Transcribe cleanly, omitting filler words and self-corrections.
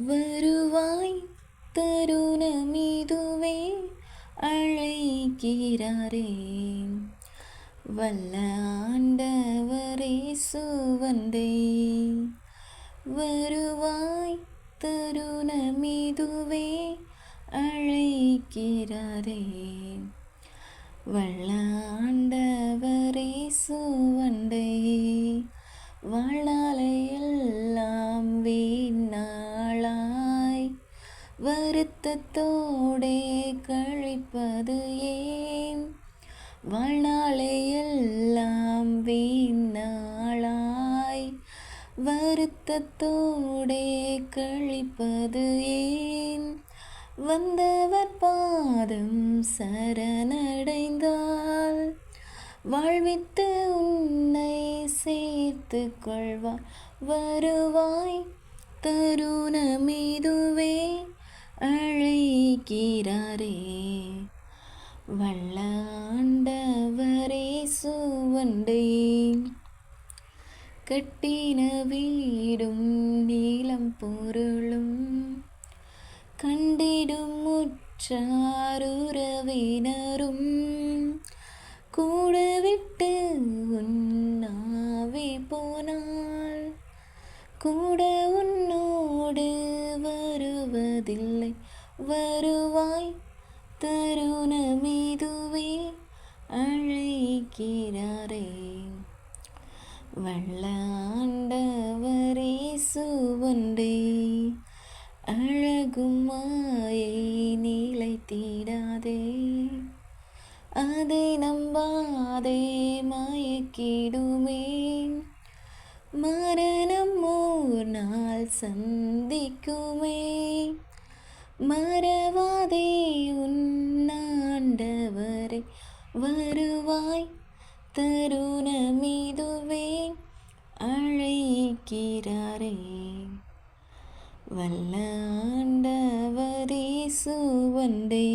வருவாய் தருணமிதுவே அழைக்கிறாரே வல்ல ஆண்டவரே சுவந்தே. வருவாய் தருணமிதுவே அழைக்கிறாரே வல்ல ஆண்டவரே சுவந்தே. வாழ்நாளையெல்லாம் வீணாளாய் வருத்தத்தோடே கழிப்பது ஏன்? வாழ்நாளையெல்லாம் வீணாளாய் வருத்தத்தோடே கழிப்பது ஏன்? வந்தவர் பாதம் சரணடைந்தால் வாழ்வித்து உன்னை சேர்த்து கொள்வார். வருவாய் தருணமிதுவே அழைக்கிறாரே வல்ல ஆண்டவரே சுவந்தே. கட்டின வீடும் நீளம் பொருளும் கண்டிடும் உற்றாருறவினரும் கூட விட்டு உன்னாவே போனால் கூட உன்னோடு வருவதில்லை. வருவாய் தருணமிதுவே அழைக்கிறாரே வல்ல ஆண்டவரே சுவந்தே. அழகும் மாயை நிலைத்திடாதே, அதை நம்பாதே மயக்கிடுமே. மரணம் ஓர் நாள் சந்திக்குமே, மறவாதே உன்னாண்டவரே. வருவாய் தருணமிதுவே அழைக்கிறாரே வல்ல ஆண்டவரே சுவந்தே.